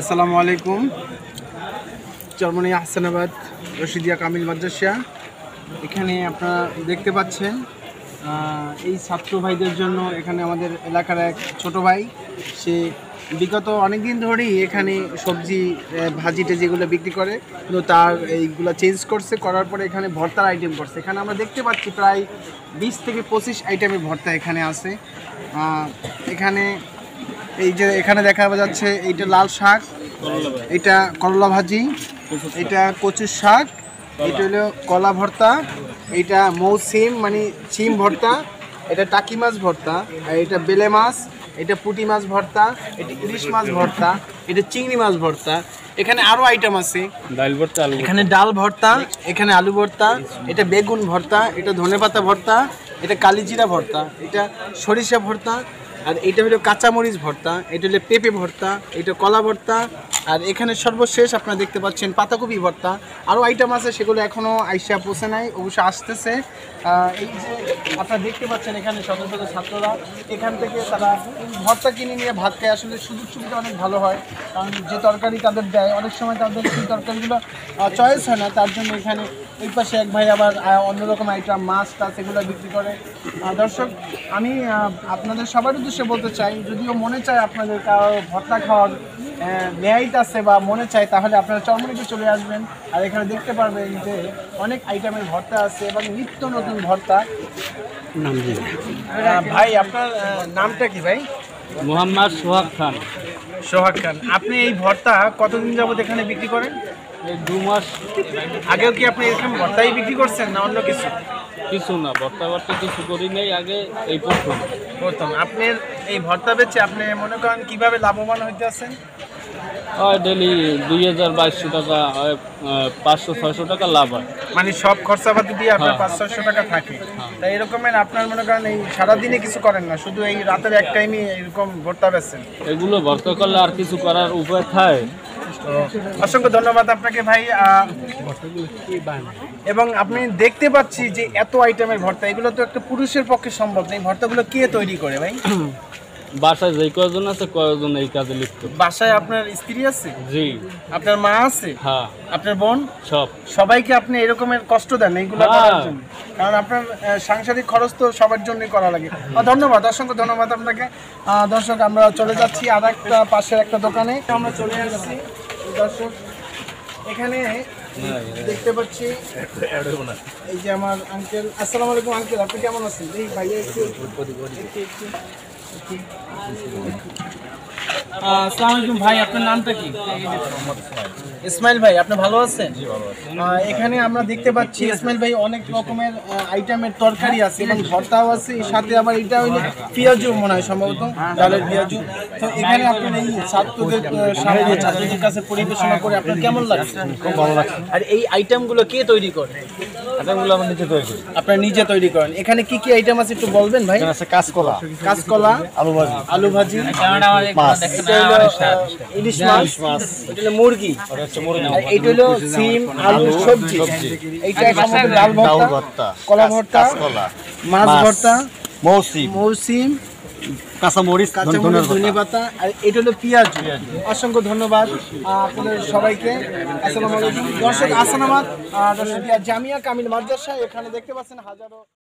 আসসালামু আলাইকুম। চরমনাই আহসানাবাদ রশিদিয়া কামিল মাদ্রাসা। এখানে আপনারা দেখতে পাচ্ছেন এই ছাত্র ভাইদের জন্য এখানে আমাদের এলাকার এক ছোট ভাই, সে বিগত অনেক দিন ধরেই এখানে সবজি ভাজিটা যেগুলো বিক্রি করে, কিন্তু তার এইগুলো চেঞ্জ করছে, করার পরে এখানে ভর্তার আইটেম করছে। এখানে আমরা দেখতে পাচ্ছি প্রায় 20 থেকে 25 আইটেমের ভর্তা এখানে আছে। এখানে এই যে এখানে দেখা যাচ্ছে এইটা লাল শাক, এটা করলা ভাজি, এটা কচুর শাক, এটা হলো কলা ভর্তা, এটা মৌসিম মানে সিম ভর্তা, এটা টাকি মাছ ভর্তা, আর এটা বেলে মাছ, এটা পুঁটি মাছ ভর্তা, এটা ইলিশ মাছ ভর্তা, এটা চিংড়ি মাছ ভর্তা। এখানে আরও আইটেম আছে, ডাল ভর্তা, আলু, এখানে ডাল ভর্তা, এখানে আলু ভর্তা, এটা বেগুন ভর্তা, এটা ধনেপাতা ভর্তা, এটা কালিজিরা ভর্তা, এটা সরিষা ভর্তা, আর এটা হলো কাঁচামরিচ ভর্তা, এটা হলো পেঁপে ভর্তা, এটা কলা ভর্তা, আর এখানে সর্বশেষ আপনারা দেখতে পাচ্ছেন পাতাকপি ভর্তা। আরও আইটেম আছে, সেগুলো এখনও আইসা পৌঁছে নাই, অবশ্য আসতেছে। এই যে আপনারা দেখতে পাচ্ছেন এখানে শত শত ছাত্ররা এখান থেকে তারা ভর্তা কিনে নিয়ে ভাত খায়। আসলে সুযোগ সুবিধা অনেক ভালো হয়, কারণ যে তরকারি তাদের দেয় অনেক সময় তাদের সেই তরকারিগুলো চয়েস হয় না, তার জন্য এখানে ওই পাশে এক ভাই আবার অন্যরকম আইটেম মাছ টাছ এগুলো বিক্রি করে। দর্শক, আমি আপনাদের সবার উদ্দেশ্যে বলতে চাই, যদিও মনে চায় আপনাদের কারো ভর্তা খাওয়ার মেয়াইট আছে বা মনে চায়, তাহলে আপনারা চরমনাইতে চলে আসবেন, আর এখানে দেখতে পারবেন যে অনেক আইটেমের ভর্তা আছে এবং নিত্য নতুন ভর্তা। ভাই, আপনার নামটা কি ভাই? মোহাম্মদ সোহাগ খান। সোহাগ খান, আপনি এই ভর্তা কতদিন যাবত এখানে বিক্রি করেন? এই 2 মাস। আগেও কি আপনি এরকম ভর্তাই বিক্রি করছেন না অন্য কিছু? কিছু না, ভর্তা কিছু করি নেই, আগে এই প্রথম। আপনার এই ভর্তা বেচে আপনি মনে করেন কিভাবে লাভবান হইতে আছেন? ডেলি 2000-2200 টাকা, 500-600 টাকা লাভ হয়। মানে সব খরচাপাতি দিয়ে আপনার 500-600 টাকা থাকে। তাই এরকমের আপনার মনে করেন এই সারাদিনে কিছু করেন না, শুধু এই রাতের এক টাইমে এরকম ভর্তা বেচেন? এগুলো ভর্তা করলে আর কিছু করার উপায় থাকে। অসংখ্য ধন্যবাদ আপনাকে ভাই। এবং আপনি দেখতে পাচ্ছি যে এত আইটেমের ভর্তা, এগুলো তো একটা পুরুষের পক্ষে সম্ভব না। এই ভর্তাগুলো কে তৈরি করে ভাই? বাসায় যে কয়জন আছে, কয়জন এই কাজে লিপ্ত। বাসায় আপনার স্ত্রী আছে? জি। আপনার মা আছে? হ্যাঁ। আপনার বোন? সবাইকে আপনি এরকমের কষ্ট দেন এইগুলো করার জন্য? কারণ আপনার সাংসারিক খরচ তো সবার জন্যই করা লাগে। ধন্যবাদ, অসংখ্য ধন্যবাদ আপনাকে। দর্শক, আমরা চলে যাচ্ছি আর একটা পাশের একটা দোকানে। আমরা চলে আসছি দর্শক, এখানে দেখতে পাচ্ছি এই যে আমার আঙ্কেল। আসসালামু আলাইকুম আঙ্কেল, আপনি কেমন আছেন? এই ভাইয়া আসসালামু আলাইকুম ভাই, আপনার নামটা কি? ইসমাইল ভাই, আপনি ভালো আছেন? এখানে আমরা দেখতে পাচ্ছি ইসমাইল ভাই অনেক রকমের আইটেমের তরকারি আছে এবং ভর্তাও আছে, সাথে আবার এটা হইলো পেঁয়াজু মনে হয় সম্ভবত, ডালের পেঁয়াজু। তো এখানে আপনার এই ছাত্রদের কাছে পরিবেশনা করে আপনার কেমন লাগছে? খুব ভালো লাগছে। আর এই আইটেমগুলো কে তৈরি করে? আইটেমগুলো আমরা নিজে তৈরি করি। আপনারা নিজে তৈরি করেন? এখানে কি কি আইটেম আছে একটু বলবেন ভাই? এখানে আছে কাঁচকলা, আলু ভাজি, মাছ, ইলিশ মাছ, এটা হলো মুরগি, এইটা হলো সিম আলু সবজি, এইটা সম্ভবত ডাল ভর্তা, কলা ভর্তা, মাছ ভর্তা, মৌসিম, কাঁচামরিচ, ধনেপাতা, আর এটা হলো পেঁয়াজ। অসংখ্য ধন্যবাদ আপনাদের সবাইকে। আসসালামু আলাইকুম। দর্শক, আহসানাবাদ জামিয়া কামিল মাদ্রাসা, এখানে দেখতে পাচ্ছেন হাজারো